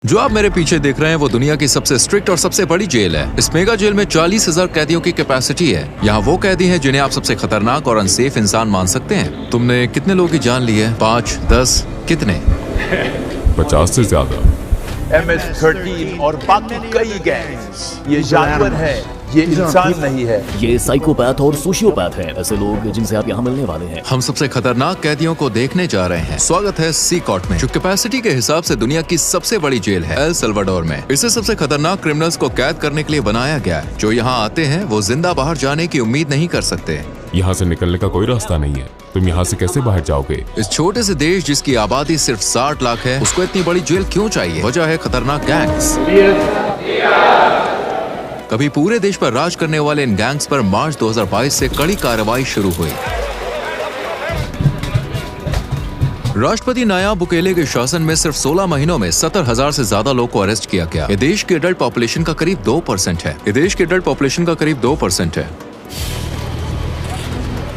जो आप मेरे पीछे देख रहे हैं वो दुनिया की सबसे स्ट्रिक्ट और सबसे बड़ी जेल है। इस मेगा जेल में 40,000 कैदियों की कैपेसिटी है। यहाँ वो कैदी हैं जिन्हें आप सबसे खतरनाक और अनसेफ इंसान मान सकते हैं। तुमने कितने लोगों की जान ली है? 5, 10, कितने? 50 से ज्यादा। MS-13 और बाकी कई गैंग्स। ये जानवर है, ये इंसान नहीं है। ये साइकोपैथ और सोशियोपैथ हैं, ऐसे लोग जिनसे आप यहाँ मिलने वाले हैं। हम सबसे खतरनाक कैदियों को देखने जा रहे हैं। स्वागत है सी कॉट में, जो कैपेसिटी के हिसाब से दुनिया की सबसे बड़ी जेल है, एल सल्वाडोर में। इसे सबसे खतरनाक क्रिमिनल्स को कैद करने के लिए बनाया गया है। जो यहाँ आते हैं वो जिंदा बाहर जाने की उम्मीद नहीं कर सकते। यहाँ से निकलने का कोई रास्ता नहीं है। तुम यहाँ से कैसे बाहर जाओगे? इस छोटे से देश जिसकी आबादी सिर्फ 60 लाख है, उसको इतनी बड़ी जेल क्यों चाहिए? वजह है खतरनाक गैंग्स। कभी पूरे देश पर राज करने वाले इन गैंग्स पर मार्च 2022 से कड़ी कार्रवाई शुरू हुई। राष्ट्रपति नायाब बुकेले के शासन में सिर्फ 16 महीनों में 70,000 से ज्यादा लोग को अरेस्ट किया गया। ये देश की एडल्ट पॉपुलेशन का करीब 2% है।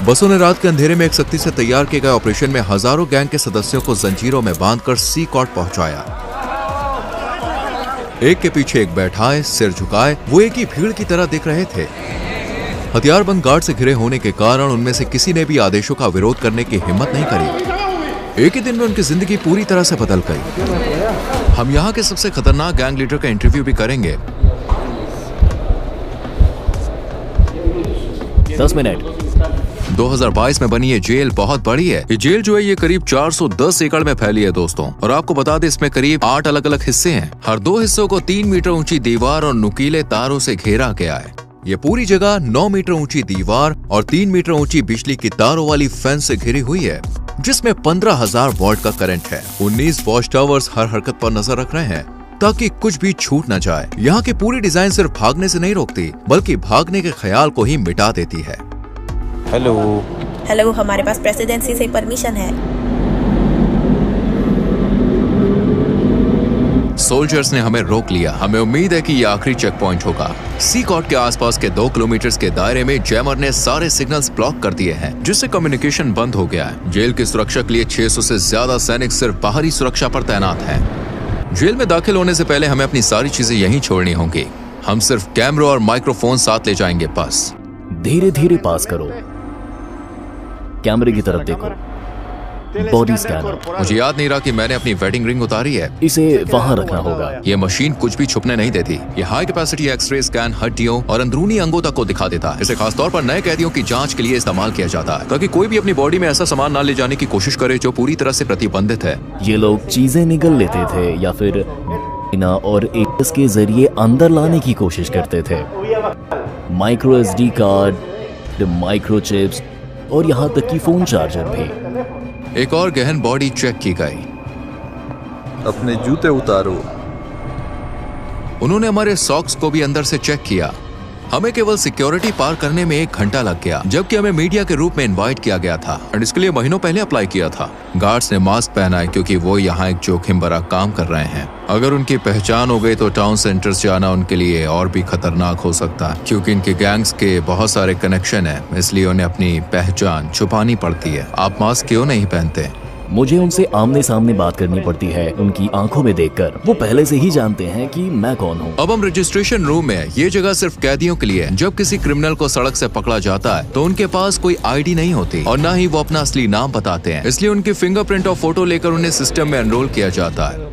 बसों ने रात के अंधेरे में एक सख्ती से तैयार किए गए ऑपरेशन में हजारों गैंग के सदस्यों को जंजीरों में बांधकर सी कॉट पहुंचाया। एक के पीछे एक बैठाए, सिर झुकाए, वो एक ही भीड़ की तरह दिख रहे थे। हथियारबंद गार्ड से घिरे होने के कारण उनमें से किसी ने भी आदेशों का विरोध करने की हिम्मत नहीं करी। एक ही दिन में उनकी जिंदगी पूरी तरह से बदल गई। हम यहाँ के सबसे खतरनाक गैंग लीडर का इंटरव्यू भी करेंगे। 10 मिनट। 2022 में बनी ये जेल बहुत बड़ी है। ये जेल जो है ये करीब 410 एकड़ में फैली है दोस्तों। और आपको बता दें इसमें करीब 8 अलग अलग हिस्से हैं। हर 2 हिस्सों को 3 मीटर ऊंची दीवार और नुकीले तारों से घेरा गया है। ये पूरी जगह 9 मीटर ऊंची दीवार और 3 मीटर ऊंची बिजली की तारों वाली फेंस से घिरी हुई है, जिसमें 15,000 वॉट का करंट है। 19 वॉच टावर्स हर हरकत पर नजर रख रहे हैं ताकि कुछ भी छूट न जाए। यहाँ की पूरी डिजाइन सिर्फ भागने से नहीं रोकती, बल्कि भागने के ख्याल को ही मिटा देती है। हेलो, हमारे पास प्रेसिडेंसी से परमिशन है। सोल्जर्स ने हमें रोक लिया। हमें उम्मीद है कि ये आखिरी चेक पॉइंट होगा। सी कॉट के आसपास के 2 किलोमीटर के दायरे में जैमर ने सारे सिग्नल्स ब्लॉक कर दिए हैं, जिससे कम्युनिकेशन बंद हो गया है। जेल की सुरक्षा के लिए 600 से ज्यादा सैनिक सिर्फ बाहरी सुरक्षा पर तैनात हैं। जेल में दाखिल होने से पहले हमें अपनी सारी चीजें यहीं छोड़नी होंगी। हम सिर्फ कैमरा और माइक्रोफोन साथ ले जाएंगे बस। धीरे धीरे पास करो, कैमरे की तरफ देखो। Body scanner. मुझे याद नहीं रहा कि मैंने अपनी वेडिंग रिंग उतारी है। इसे वहाँ रखना होगा। ये मशीन कुछ भी छुपने नहीं देती। ये हाई कैपेसिटी एक्सरे स्कैन हड्डियों और अंदरूनी अंगों तक को दिखा देता है। इसे खासतौर पर नए कैदियों की जांच के लिए इस्तेमाल किया जाता है, ताकि कोई भी अपनी बॉडी में ऐसा सामान न ले जाने की कोशिश करे जो पूरी तरह से प्रतिबंधित है। ये लोग चीजें निगल लेते थे या फिर और एड्स के जरिए अंदर लाने की कोशिश करते थे। माइक्रो SD कार्ड, माइक्रोचिप्स और यहाँ तक कि फोन चार्जर भी। एक और गहन बॉडी चेक की गई। अपने जूते उतारो। उन्होंने हमारे सॉक्स को भी अंदर से चेक किया। हमें केवल सिक्योरिटी पार करने में 1 घंटा लग गया, जबकि हमें मीडिया के रूप में इनवाइट किया गया था और इसके लिए महीनों पहले अप्लाई किया था। गार्ड्स ने मास्क पहना है क्योंकि वो यहाँ एक जोखिम भरा काम कर रहे हैं। अगर उनकी पहचान हो गई तो टाउन सेंटर्स जाना उनके लिए और भी खतरनाक हो सकता है, क्योंकि इनके गैंग्स के बहुत सारे कनेक्शन है, इसलिए उन्हें अपनी पहचान छुपानी पड़ती है। आप मास्क क्यों नहीं पहनते? मुझे उनसे आमने सामने बात करनी पड़ती है, उनकी आंखों में देखकर। वो पहले से ही जानते हैं कि मैं कौन हूँ। अब हम रजिस्ट्रेशन रूम में हैं। ये जगह सिर्फ कैदियों के लिए है। जब किसी क्रिमिनल को सड़क से पकड़ा जाता है तो उनके पास कोई ID नहीं होती और न ही वो अपना असली नाम बताते हैं, इसलिए उनकी फिंगरप्रिंट और फोटो लेकर उन्हें सिस्टम में एनरोल किया जाता है।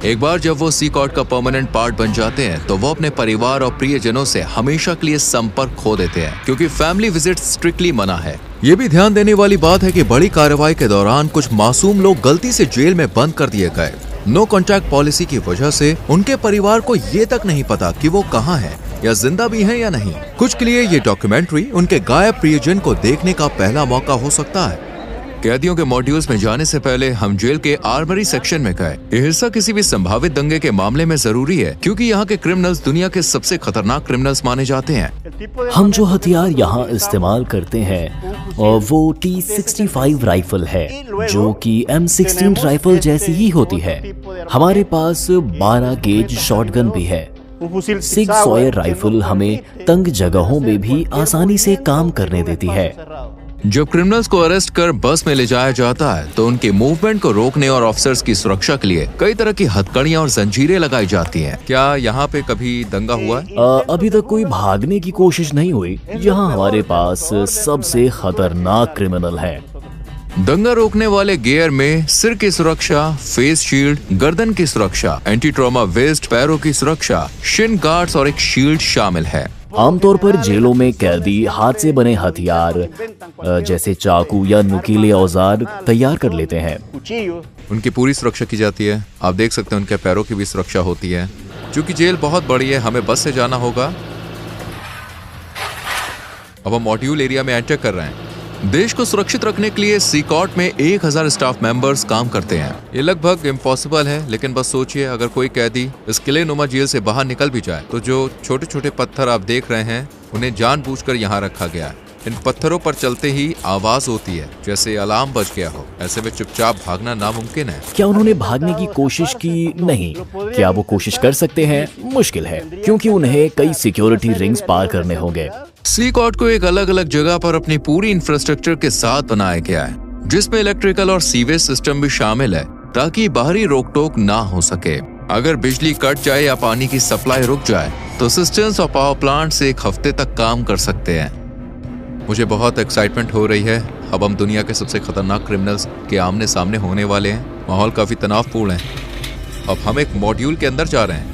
एक बार जब वो सी कॉट का परमानेंट पार्ट बन जाते हैं तो वो अपने परिवार और प्रियजनों से हमेशा के लिए संपर्क खो देते हैं, क्योंकि फैमिली विजिट स्ट्रिक्टली मना है। ये भी ध्यान देने वाली बात है कि बड़ी कार्रवाई के दौरान कुछ मासूम लोग गलती से जेल में बंद कर दिए गए। नो कॉन्टैक्ट पॉलिसी की वजह से उनके परिवार को ये तक नहीं पता कि वो कहाँ है या जिंदा भी है या नहीं। कुछ के लिए ये डॉक्यूमेंट्री उनके गायब प्रियजन को देखने का पहला मौका हो सकता है। कैदियों के मॉड्यूल्स में जाने से पहले हम जेल के आर्मरी सेक्शन में गए। ये हिस्सा किसी भी संभावित दंगे के मामले में जरूरी है, क्योंकि यहाँ के क्रिमिनल्स दुनिया के सबसे खतरनाक क्रिमिनल्स माने जाते हैं। हम जो हथियार यहाँ इस्तेमाल करते हैं वो T65 राइफल है, जो कि M16 राइफल जैसी ही होती है। हमारे पास 12 गेज शॉटगन भी है। सिग सॉयर राइफल हमें तंग जगहों में भी आसानी से काम करने देती है। जब क्रिमिनल्स को अरेस्ट कर बस में ले जाया जाता है तो उनके मूवमेंट को रोकने और ऑफिसर्स की सुरक्षा के लिए कई तरह की हथकड़ियां और जंजीरें लगाई जाती हैं। क्या यहाँ पे कभी दंगा हुआ है? अभी तक कोई भागने की कोशिश नहीं हुई। यहाँ हमारे पास सबसे खतरनाक क्रिमिनल है। दंगा रोकने वाले गियर में सिर की सुरक्षा, फेस शील्ड, गर्दन की सुरक्षा, एंटी ट्रॉमा वेस्ट, पैरों की सुरक्षा, शिन गार्ड्स और एक शील्ड शामिल है। आमतौर पर जेलों में कैदी हाथ से बने हथियार जैसे चाकू या नुकीले औजार तैयार कर लेते हैं। उनकी पूरी सुरक्षा की जाती है। आप देख सकते हैं उनके पैरों की भी सुरक्षा होती है। क्योंकि जेल बहुत बड़ी है, हमें बस से जाना होगा। अब हम मॉड्यूल एरिया में एंटर कर रहे हैं। देश को सुरक्षित रखने के लिए सी कॉर्ट में 1000 स्टाफ मेंबर्स काम करते हैं। ये लगभग इम्पॉसिबल है, लेकिन बस सोचिए अगर कोई कैदी इस किले नुमा जेल से बाहर निकल भी जाए तो जो छोटे छोटे पत्थर आप देख रहे हैं उन्हें जानबूझकर यहाँ रखा गया है। इन पत्थरों पर चलते ही आवाज होती है जैसे अलार्म बज गया हो। ऐसे में चुपचाप भागना नामुमकिन है। क्या उन्होंने भागने की कोशिश की? नहीं। क्या वो कोशिश कर सकते हैं? मुश्किल है, क्योंकि उन्हें कई सिक्योरिटी रिंग्स पार करने होंगे। सी कॉर्ट को एक अलग अलग जगह पर अपनी पूरी इंफ्रास्ट्रक्चर के साथ बनाया गया है, जिसमें इलेक्ट्रिकल और सीवेज सिस्टम भी शामिल है ताकि बाहरी रोक टोक ना हो सके। अगर बिजली कट जाए या पानी की सप्लाई रुक जाए तो सिस्टम्स और पावर प्लांट से एक हफ्ते तक काम कर सकते हैं। मुझे बहुत एक्साइटमेंट हो रही है। अब हम दुनिया के सबसे खतरनाक क्रिमिनल्स के आमने सामने होने वाले हैं। माहौल काफी तनावपूर्ण है। अब हम एक मॉड्यूल के अंदर जा रहे हैं।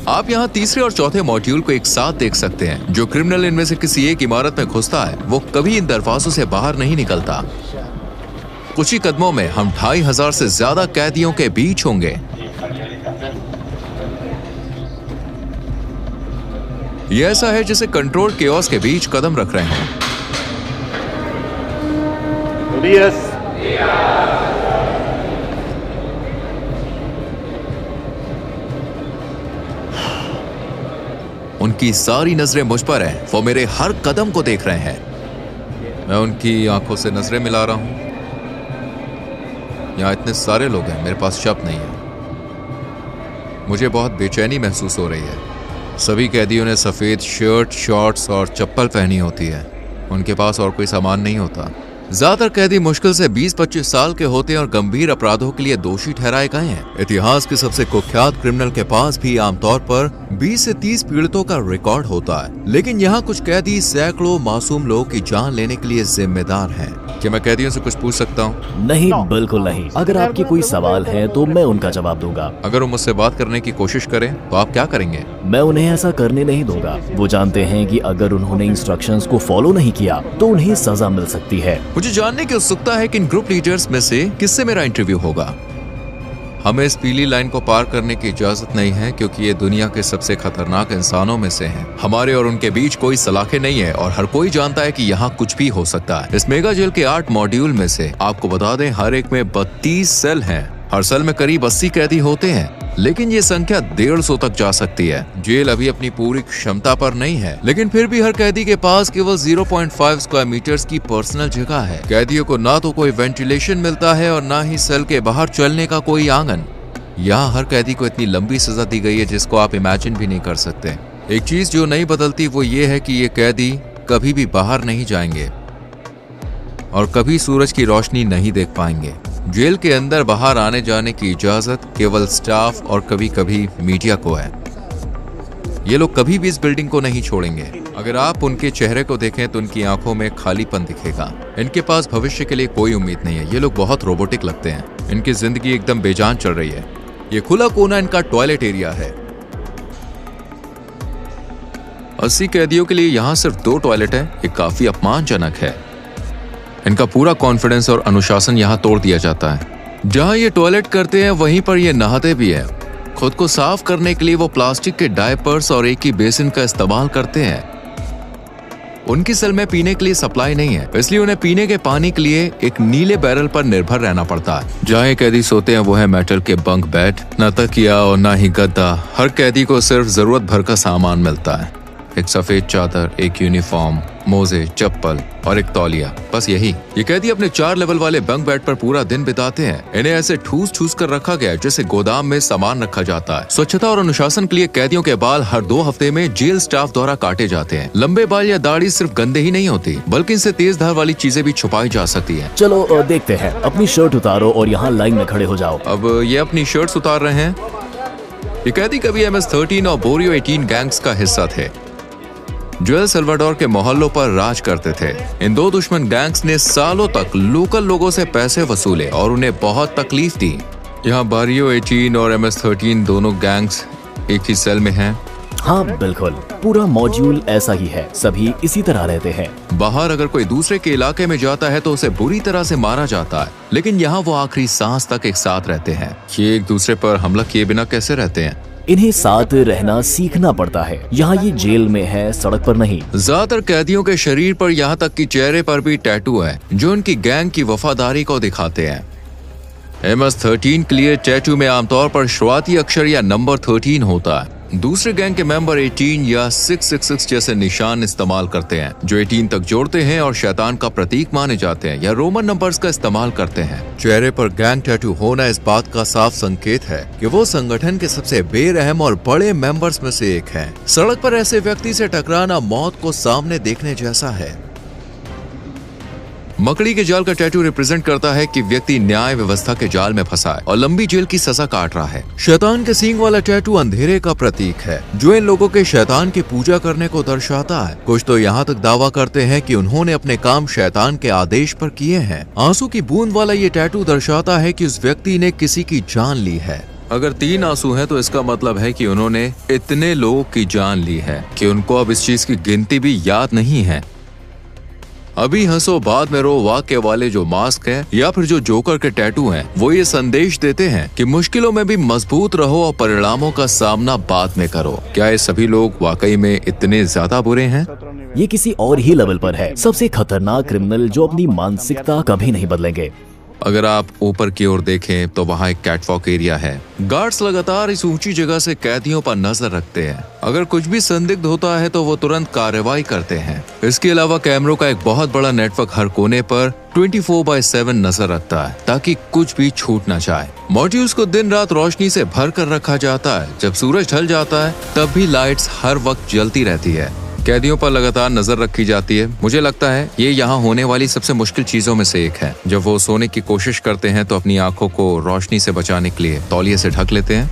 आप यहाँ तीसरे और चौथे मॉड्यूल को एक साथ देख सकते हैं। जो क्रिमिनल इनमें से किसी एक इमारत में घुसता है वो कभी इन दरवाजों से बाहर नहीं निकलता। कुछ ही कदमों में हम 2500 से ज्यादा कैदियों के बीच होंगे। ये ऐसा है जैसे कंट्रोल केओस के बीच कदम रख रहे हैं। उनकी सारी नजरें मुझ पर हैं। वो मेरे हर कदम को देख रहे हैं। मैं उनकी आंखों से नजरें मिला रहा हूं। यहाँ इतने सारे लोग हैं, मेरे पास शब्द नहीं है। मुझे बहुत बेचैनी महसूस हो रही है। सभी कैदियों ने सफेद शर्ट, शॉर्ट्स और चप्पल पहनी होती है। उनके पास और कोई सामान नहीं होता। ज्यादातर कैदी मुश्किल से 20-25 साल के होते हैं और गंभीर अपराधों के लिए दोषी ठहराए गए हैं। इतिहास के सबसे कुख्यात क्रिमिनल के पास भी आमतौर पर 20 से 30 पीड़ितों का रिकॉर्ड होता है, लेकिन यहाँ कुछ कैदी सैकड़ों मासूम लोगों की जान लेने के लिए जिम्मेदार हैं। क्या मैं कैदियों से कुछ पूछ सकता हूँ? नहीं, बिल्कुल नहीं। अगर आपके कोई सवाल है तो मैं उनका जवाब दूंगा। अगर वो मुझसे बात करने की कोशिश करें तो आप क्या करेंगे? मैं उन्हें ऐसा करने नहीं दूंगा। वो जानते हैं कि अगर उन्होंने इंस्ट्रक्शंस को फॉलो नहीं किया तो उन्हें सजा मिल सकती है। मुझे जानने की उत्सुकता है कि इन ग्रुप लीडर्स में से किससे मेरा इंटरव्यू होगा। हमें इस पीली लाइन को पार करने की इजाजत नहीं है, क्योंकि ये दुनिया के सबसे खतरनाक इंसानों में से हैं। हमारे और उनके बीच कोई सलाखें नहीं है और हर कोई जानता है कि यहाँ कुछ भी हो सकता है। इस मेगा जेल के 8 मॉड्यूल में से आपको बता दें हर एक में 32 सेल हैं। हर सेल में करीब 80 कैदी होते हैं, लेकिन ये संख्या 150 तक जा सकती है। जेल अभी अपनी पूरी क्षमता पर नहीं है, लेकिन फिर भी हर कैदी के पास केवल 0.5 स्क्वायर मीटर्स की पर्सनल जगह है। कैदियों को ना तो कोई वेंटिलेशन मिलता है और ना ही सेल के बाहर चलने का कोई आंगन। यहाँ हर कैदी को इतनी लंबी सजा दी गई है जिसको आप इमेजिन भी नहीं कर सकते। एक चीज जो नहीं बदलती वो ये है कि ये कैदी कभी भी बाहर नहीं जाएंगे और कभी सूरज की रोशनी नहीं देख पाएंगे। जेल के अंदर बाहर आने जाने की इजाजत केवल स्टाफ और कभी कभी मीडिया को है। ये लोग कभी भी इस बिल्डिंग को नहीं छोड़ेंगे। अगर आप उनके चेहरे को देखें तो उनकी आंखों में खालीपन दिखेगा। इनके पास भविष्य के लिए कोई उम्मीद नहीं है। ये लोग बहुत रोबोटिक लगते हैं। इनकी जिंदगी एकदम बेजान चल रही है। ये खुला कोना इनका टॉयलेट एरिया है। 80 कैदियों के लिए यहाँ सिर्फ 2 टॉयलेट है। ये काफी अपमानजनक है। इनका पूरा कॉन्फिडेंस और अनुशासन यहाँ तोड़ दिया जाता है। जहाँ ये टॉयलेट करते हैं वहीं पर ये नहाते भी हैं। खुद को साफ करने के लिए वो प्लास्टिक के डायपर्स और एक ही बेसिन का इस्तेमाल करते हैं। उनकी सेल में पीने के लिए सप्लाई नहीं है, इसलिए उन्हें पीने के पानी के लिए एक नीले बैरल पर निर्भर रहना पड़ता है। जहाँ कैदी सोते हैं वो है मेटल के बंक बेड, न तकिया और न ही गद्दा। हर कैदी को सिर्फ जरूरत भर का सामान मिलता है। एक सफेद चादर, एक यूनिफॉर्म, मोजे, चप्पल और एक तौलिया, बस यही। ये कैदी अपने 4 लेवल वाले बंक बेड पर पूरा दिन बिताते हैं। इन्हें ऐसे ठूस कर रखा गया है जैसे गोदाम में सामान रखा जाता है। स्वच्छता और अनुशासन के लिए कैदियों के बाल हर 2 हफ्ते में जेल स्टाफ द्वारा काटे जाते हैं। लंबे बाल या दाढ़ी सिर्फ गंदे ही नहीं होती, बल्कि इनसे तेज धार वाली चीजें भी छुपाई जा सकती है। चलो देखते हैं। अपनी शर्ट उतारो और यहाँ लाइन में खड़े हो जाओ। अब ये अपनी शर्ट्स उतार रहे हैं। ये कैदी कभी MS-13 और बोरियो 18 गैंग्स का हिस्सा थे जो एल सल्वाडोर के मोहल्लों पर राज करते थे। इन 2 दुश्मन गैंग्स ने सालों तक लोकल लोगों से पैसे वसूले और उन्हें बहुत तकलीफ दी। यहाँ बोरियो 18 और MS-13 दोनों गैंग्स एक ही सेल में हैं। हाँ बिल्कुल, पूरा मॉड्यूल ऐसा ही है, सभी इसी तरह रहते हैं। बाहर अगर कोई दूसरे के इलाके में जाता है तो उसे बुरी तरह से मारा जाता है, लेकिन यहाँ वो आखिरी सांस तक एक साथ रहते हैं। ये एक दूसरे पर हमला किए बिना कैसे रहते हैं? इन्हें साथ रहना सीखना पड़ता है। यहाँ ये जेल में है, सड़क पर नहीं। ज्यादातर कैदियों के शरीर पर यहाँ तक कि चेहरे पर भी टैटू है जो उनकी गैंग की वफादारी को दिखाते हैं। MS-13 के लिए टैटू में आमतौर पर शुरुआती अक्षर या नंबर 13 होता है। दूसरे गैंग के मेंबर 18 या 666 जैसे निशान इस्तेमाल करते हैं जो 18 तक जोड़ते हैं और शैतान का प्रतीक माने जाते हैं, या रोमन नंबर्स का इस्तेमाल करते हैं। चेहरे पर गैंग टैटू होना इस बात का साफ संकेत है कि वो संगठन के सबसे बेरहम और बड़े मेंबर्स में से एक हैं। सड़क पर ऐसे व्यक्ति से टकराना मौत को सामने देखने जैसा है। मकड़ी के जाल का टैटू रिप्रेजेंट करता है कि व्यक्ति न्याय व्यवस्था के जाल में फंसा है और लंबी जेल की सजा काट रहा है। शैतान के सींग वाला टैटू अंधेरे का प्रतीक है जो इन लोगों के शैतान की पूजा करने को दर्शाता है। कुछ तो यहाँ तक दावा करते हैं कि उन्होंने अपने काम शैतान के आदेश पर किए हैं। आंसू की बूंद वाला ये टैटू दर्शाता है कि उस व्यक्ति ने किसी की जान ली है। अगर 3 आंसू हैं तो इसका मतलब है कि उन्होंने इतने लोगों की जान ली है कि उनको अब इस चीज की गिनती भी याद नहीं है। अभी हंसो बाद में रो वाक्य वाले जो मास्क है या फिर जो जोकर के टैटू हैं, वो ये संदेश देते हैं कि मुश्किलों में भी मजबूत रहो और परिणामों का सामना बाद में करो। क्या ये सभी लोग वाकई में इतने ज्यादा बुरे हैं? ये किसी और ही लेवल पर है। सबसे खतरनाक क्रिमिनल जो अपनी मानसिकता कभी नहीं बदलेंगे। अगर आप ऊपर की ओर देखें तो वहाँ एक कैटवॉक एरिया है। गार्ड्स लगातार इस ऊंची जगह से कैदियों पर नजर रखते हैं। अगर कुछ भी संदिग्ध होता है तो वो तुरंत कार्रवाई करते हैं। इसके अलावा कैमरों का एक बहुत बड़ा नेटवर्क हर कोने पर 24/7 नजर रखता है ताकि कुछ भी छूट न जाए। मॉड्यूल्स को दिन रात रोशनी से भर कर रखा जाता है। जब सूरज ढल जाता है तब भी लाइट्स हर वक्त जलती रहती है। कैदियों पर लगातार नजर रखी जाती है। मुझे लगता है ये यहाँ होने वाली सबसे मुश्किल चीजों में से एक है। जब वो सोने की कोशिश करते हैं तो अपनी आंखों को रोशनी से बचाने के लिए तौलिए से ढक लेते हैं।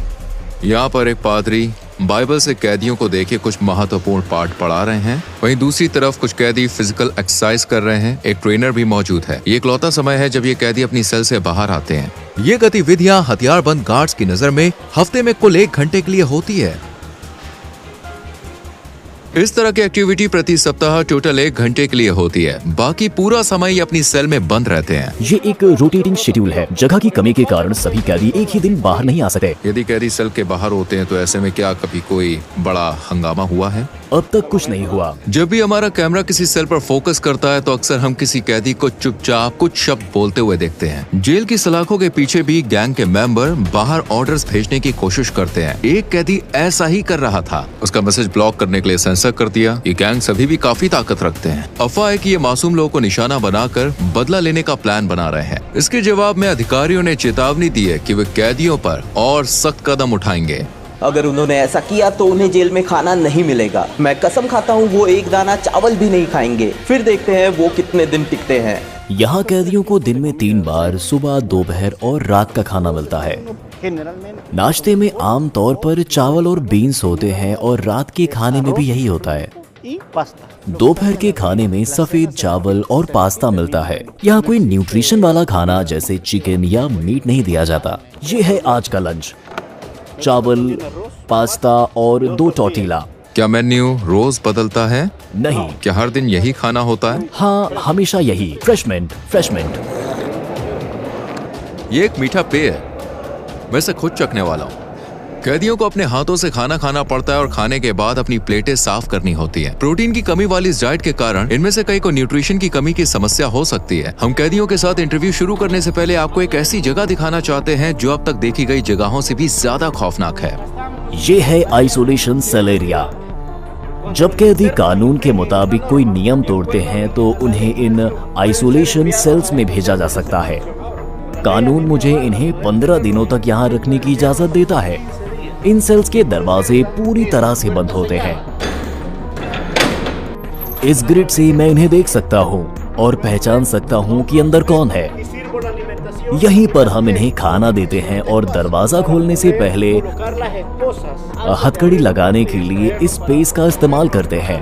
यहाँ पर एक पादरी बाइबल से कैदियों को देके कुछ महत्वपूर्ण पाठ पढ़ा रहे हैं। वहीं दूसरी तरफ कुछ कैदी फिजिकल एक्सरसाइज कर रहे हैं। एक ट्रेनर भी मौजूद है। ये इकलौता समय है जब ये कैदी अपनी सेल से बाहर आते हैं। ये गतिविधियाँ हथियारबंद गार्ड्स की नजर में हफ्ते में कुल 1 घंटे के लिए होती है। इस तरह की एक्टिविटी प्रति सप्ताह टोटल 1 घंटे के लिए होती है। बाकी पूरा समय ये अपनी सेल में बंद रहते हैं। ये एक रोटेटिंग शेड्यूल है। जगह की कमी के कारण सभी कैदी एक ही दिन बाहर नहीं आ सकते। यदि कैदी सेल के बाहर होते हैं तो ऐसे में क्या कभी कोई बड़ा हंगामा हुआ है? अब तक कुछ नहीं हुआ। जब भी हमारा कैमरा किसी सेल पर फोकस करता है तो अक्सर हम किसी कैदी को चुपचाप कुछ शब्द बोलते हुए देखते हैं। जेल की सलाखों के पीछे भी गैंग के मेंबर बाहर ऑर्डर्स भेजने की कोशिश करते हैं। एक कैदी ऐसा ही कर रहा था। उसका मैसेज ब्लॉक करने के लिए सेंसर कर दिया। ये गैंग सभी भी काफी ताकत रखते हैं। अफवाह है कि ये मासूम लोगों को निशाना बनाकर बदला लेने का प्लान बना रहे हैं। इसके जवाब में अधिकारियों ने चेतावनी दी है कि वे कैदियों पर और सख्त कदम उठाएंगे। अगर उन्होंने ऐसा किया तो उन्हें जेल में खाना नहीं मिलेगा। मैं कसम खाता हूँ वो एक दाना चावल भी नहीं खाएंगे। फिर देखते हैं वो कितने दिन टिकते हैं। यहाँ कैदियों को दिन में 3 बार सुबह, दोपहर और रात का खाना मिलता है। नाश्ते में आम तौर पर चावल और बीन्स होते हैं और रात के खाने में भी यही होता है। दोपहर के खाने में सफेद चावल और पास्ता मिलता है। यहाँ कोई न्यूट्रिशन वाला खाना जैसे चिकन या मीट नहीं दिया जाता। ये है आज का लंच। चावल, पास्ता और 2 टॉर्टिला। क्या मेन्यू रोज बदलता है? नहीं। क्या हर दिन यही खाना होता है? हाँ, हमेशा यही। फ्रेशमेंट। ये एक मीठा पेय है। मैं इसे खुद चखने वाला हूँ। कैदियों को अपने हाथों से खाना खाना पड़ता है और खाने के बाद अपनी प्लेटें साफ करनी होती हैं। प्रोटीन की कमी वाली इस डाइट के कारण इनमें से कई को न्यूट्रिशन की कमी की समस्या हो सकती है। हम कैदियों के साथ इंटरव्यू शुरू करने से पहले आपको एक ऐसी जगह दिखाना चाहते हैं जो अब तक देखी गई जगहों से भी ज्यादा खौफनाक है। ये है आइसोलेशन सेल एरिया। जब कैदी कानून के मुताबिक कोई नियम तोड़ते हैं तो उन्हें इन आइसोलेशन सेल्स में भेजा जा सकता है। कानून मुझे इन्हें 15 दिनों तक यहाँ रखने की इजाजत देता है। इन सेल्स के दरवाजे पूरी तरह से बंद होते हैं। इस ग्रिड से मैं इन्हें देख सकता हूँ और पहचान सकता हूँ कि अंदर कौन है। यहीं पर हम इन्हें खाना देते हैं और दरवाजा खोलने से पहले हथकड़ी लगाने के लिए इस स्पेस का इस्तेमाल करते हैं।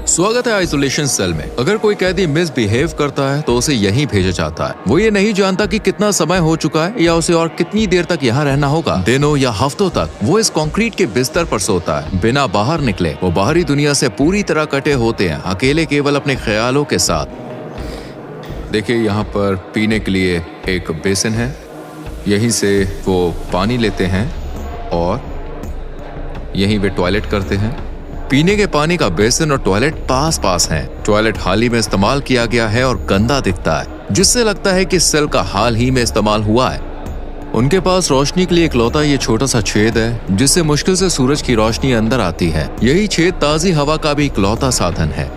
स्वागत है आइसोलेशन सेल में। अगर कोई कैदी मिसबिहेव करता है तो उसे यहीं भेजा जाता है। वो ये नहीं जानता कि कितना समय हो चुका है या उसे और कितनी देर तक यहाँ रहना होगा। दिनों या हफ्तों तक वो इस कंक्रीट के बिस्तर पर सोता है, बिना बाहर निकले। वो बाहरी दुनिया से पूरी तरह कटे होते हैं, अकेले केवल अपने ख्यालों के साथ। देखिए, यहाँ पर पीने के लिए एक बेसिन है। यहीं से वो पानी लेते हैं और यहीं वे टॉयलेट करते हैं। पीने के पानी का बेसिन और टॉयलेट पास पास हैं। टॉयलेट हाल ही में इस्तेमाल किया गया है और गंदा दिखता है, जिससे लगता है कि सेल का हाल ही में इस्तेमाल हुआ है। उनके पास रोशनी के लिए इकलौता ये छोटा सा छेद है, जिससे मुश्किल से सूरज की रोशनी अंदर आती है। यही छेद ताजी हवा का भी इकलौता साधन है।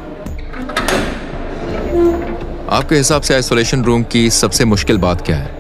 आपके हिसाब से आइसोलेशन रूम की सबसे मुश्किल बात क्या है?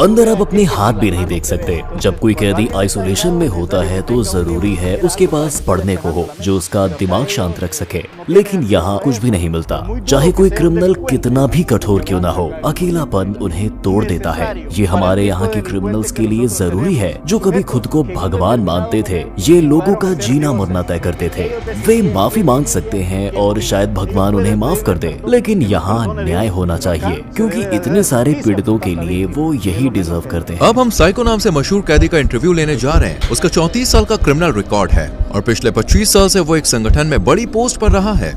अंदर आप अपने हाथ भी नहीं देख सकते। जब कोई कैदी आइसोलेशन में होता है तो जरूरी है उसके पास पढ़ने को हो जो उसका दिमाग शांत रख सके, लेकिन यहाँ कुछ भी नहीं मिलता। चाहे कोई क्रिमिनल कितना भी कठोर क्यों ना हो, अकेलापन उन्हें तोड़ देता है। ये हमारे यहाँ के क्रिमिनल्स के लिए जरूरी है जो कभी खुद को भगवान मानते थे। ये लोगों का जीना मरना तय करते थे। वे माफी मांग सकते हैं और शायद भगवान उन्हें माफ कर दे, लेकिन यहाँ न्याय होना चाहिए क्योंकि इतने सारे पीड़ितों के लिए वो यही डिजर्व करते हैं। अब हम साइको नाम से मशहूर कैदी का इंटरव्यू लेने जा रहे हैं। उसका 34 साल का क्रिमिनल रिकॉर्ड है और पिछले 25 साल से वो एक संगठन में बड़ी पोस्ट पर रहा है।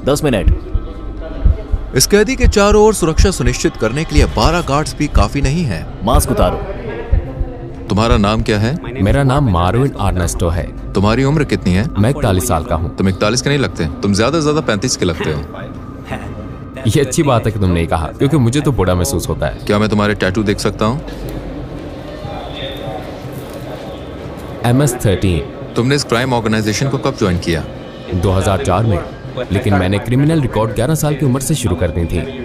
10 मिनट। इस कैदी के चारों ओर सुरक्षा सुनिश्चित करने के लिए 12 गार्ड्स भी काफी नहीं है। मास्क उतारो। तुम्हारा नाम क्या है? मेरा नाम मार्विन आर्नेस्टो है। तुम्हारी उम्र कितनी है? मैं 41 साल का हूँ। तुम 41 के नहीं लगते, तुम ज्यादा से ज्यादा 35 के लगते हो। ये अच्छी बात है कि तुमने कहा, क्योंकि मुझे तो बुरा महसूस होता है। क्या मैं तुम्हारे टैटू देख सकता हूँ? MS-13। तुमने इस क्राइम ऑर्गेनाइजेशन को कब ज्वाइन किया? 2004 में, लेकिन मैंने क्रिमिनल रिकॉर्ड 11 साल की उम्र से शुरू कर दी थी।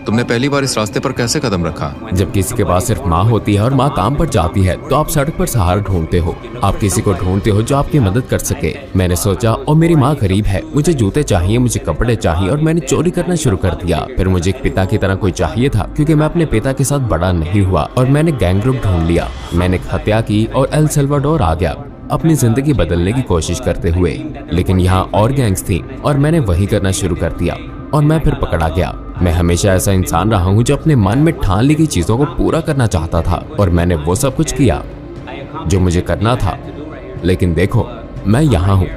तुमने पहली बार इस रास्ते पर कैसे कदम रखा? जब किसी के पास सिर्फ माँ होती है और माँ काम पर जाती है तो आप सड़क पर सहारा ढूंढते हो। आप किसी को ढूंढते हो जो आपकी मदद कर सके। मैंने सोचा, और मेरी माँ गरीब है, मुझे जूते चाहिए, मुझे कपड़े चाहिए, और मैंने चोरी करना शुरू कर दिया। फिर मुझे एक पिता की तरह कोई चाहिए था, क्योंकि मैं अपने पिता के साथ बड़ा नहीं हुआ, और मैंने गैंग ग्रुप ढूंढ लिया। मैंने एक हत्या की और एल सल्वाडोर आ गया अपनी जिंदगी बदलने की कोशिश करते हुए। लेकिन यहाँ और गैंग्स थी और मैंने वही करना शुरू कर दिया और मैं फिर पकड़ा गया। मैं हमेशा ऐसा इंसान रहा हूँ जो अपने मन में ठान ली गई चीजों को पूरा करना चाहता था, और मैंने वो सब कुछ किया जो मुझे करना था। लेकिन देखो, मैं यहाँ हूँ।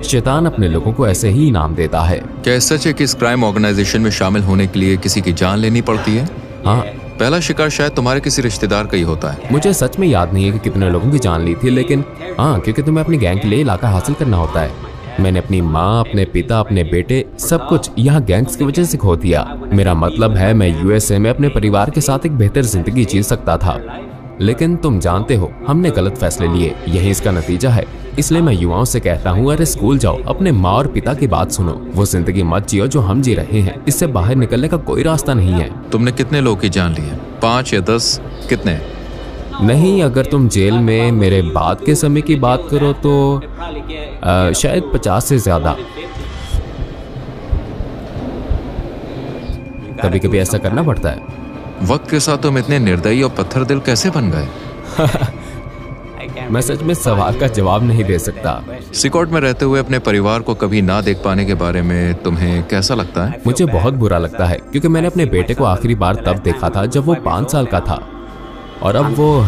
शैतान अपने लोगों को ऐसे ही इनाम देता है। क्या सच है कि इस क्राइम ऑर्गेनाइजेशन में शामिल होने के लिए किसी की जान लेनी पड़ती है? हाँ। पहला शिकार शायद तुम्हारे किसी रिश्तेदार का ही होता है। मुझे सच में याद नहीं है कि कितने लोगों की जान ली थी, लेकिन हाँ, क्योंकि तुम्हें अपनी गैंग के लिए इलाका हासिल करना होता है। मैंने अपनी माँ, अपने पिता, अपने बेटे, सब कुछ यहाँ गैंग्स की वजह से खो दिया। मेरा मतलब है, मैं USA में अपने परिवार के साथ एक बेहतर जिंदगी जी सकता था, लेकिन तुम जानते हो हमने गलत फैसले लिए। यही इसका नतीजा है। इसलिए मैं युवाओं से कहता हूँ, अरे स्कूल जाओ, अपने माँ और पिता की बात सुनो। वो जिंदगी मत जियो जो हम जी रहे हैं। इससे बाहर निकलने का कोई रास्ता नहीं है। तुमने कितने लोगों की जान ली है? 5 या 10? कितने? नहीं, अगर तुम जेल में मेरे बाद के समय की बात करो तो शायद 50 से ज्यादा। कभी कभी ऐसा करना पड़ता है। वक्त के साथ तुम इतने निर्दयी और पत्थर दिल कैसे बन गए? मैं सच में सवाल का जवाब नहीं दे सकता। सिकॉट में रहते हुए अपने परिवार को कभी ना देख पाने के बारे में तुम्हें कैसा लगता है? मुझे बहुत बुरा लगता है, क्योंकि मैंने अपने बेटे को आखिरी बार तब देखा था जब वो 5 साल का था, और अब वो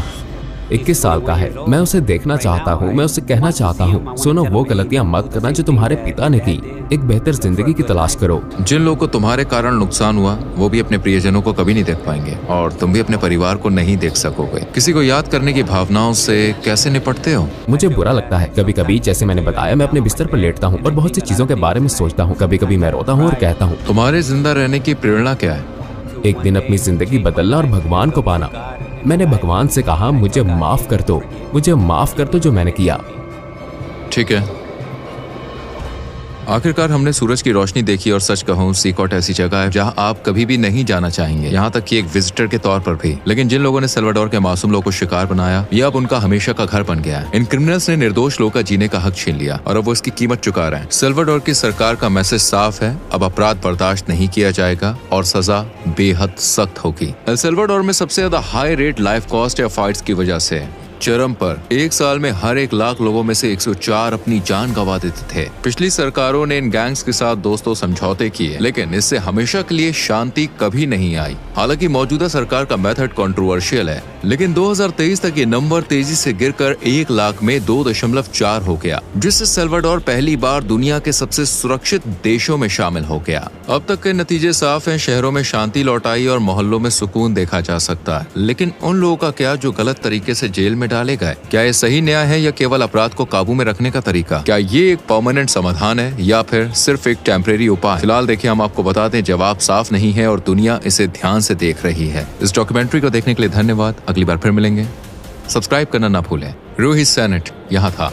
21 साल का है। मैं उसे देखना चाहता हूँ। मैं उसे कहना चाहता हूँ, सुनो, वो गलतियाँ मत करना जो तुम्हारे पिता ने की। एक बेहतर जिंदगी की तलाश करो। जिन लोगों को तुम्हारे कारण नुकसान हुआ, वो भी अपने प्रियजनों को कभी नहीं देख पाएंगे, और तुम भी अपने परिवार को नहीं देख सकोगे। किसी को याद करने की भावनाओं से कैसे निपटते हो? मुझे बुरा लगता है। कभी कभी, जैसे मैंने बताया, मैं अपने बिस्तर पर लेटता हूँ और बहुत सी चीजों के बारे में सोचता हूँ। कभी कभी मैं रोता हूँ और कहता हूँ, तुम्हारे जिंदा रहने की प्रेरणा क्या है? एक दिन अपनी जिंदगी बदलना और भगवान को पाना। मैंने भगवान से कहा मुझे माफ कर दो, मुझे माफ कर दो जो मैंने किया। ठीक है, आखिरकार हमने सूरज की रोशनी देखी और सच कहूं सीकॉट ऐसी जगह है जहां आप कभी भी नहीं जाना चाहेंगे, यहाँ तक कि एक विजिटर के तौर पर भी। लेकिन जिन लोगों ने सल्वाडोर के मासूम लोगों को शिकार बनाया, यह अब उनका हमेशा का घर बन गया है। इन क्रिमिनल्स ने निर्दोष लोगों का जीने का हक छीन लिया और अब वो इसकी कीमत चुका रहे हैं। सल्वाडोर की सरकार का मैसेज साफ है, अब अपराध बर्दाश्त नहीं किया जाएगा और सजा बेहद सख्त होगी। एल सल्वाडोर में सबसे ज्यादा हाई रेट लाइफ कॉस्ट या फाइट्स की वजह से चरम पर। एक साल में हर 1 लाख लोगों में से 104 अपनी जान गंवा देते थे। पिछली सरकारों ने इन गैंग्स के साथ दोस्तों समझौते किए, लेकिन इससे हमेशा के लिए शांति कभी नहीं आई। हालांकि मौजूदा सरकार का मेथड कंट्रोवर्शियल है, लेकिन 2023 तक ये नंबर तेजी से गिरकर 1 लाख में 2.4 हो गया, जिससे सल्वाडोर पहली बार दुनिया के सबसे सुरक्षित देशों में शामिल हो गया। अब तक के नतीजे साफ हैं, शहरों में शांति लौट आई और मोहल्लों में सुकून देखा जा सकता है। लेकिन उन लोगों का क्या जो गलत तरीके से जेल में डाले गए? क्या ये सही न्याय है या केवल अपराध को काबू में रखने का तरीका? क्या ये एक परमानेंट समाधान है या फिर सिर्फ एक टेम्परेरी उपाय? फिलहाल देखिए, हम आपको बता दें, जवाब साफ नहीं है और दुनिया इसे ध्यान से देख रही है। इस डॉक्यूमेंट्री को देखने के लिए धन्यवाद। अगली बार फिर मिलेंगे। सब्सक्राइब करना ना भूलें। रोहित सेनेट यहाँ था।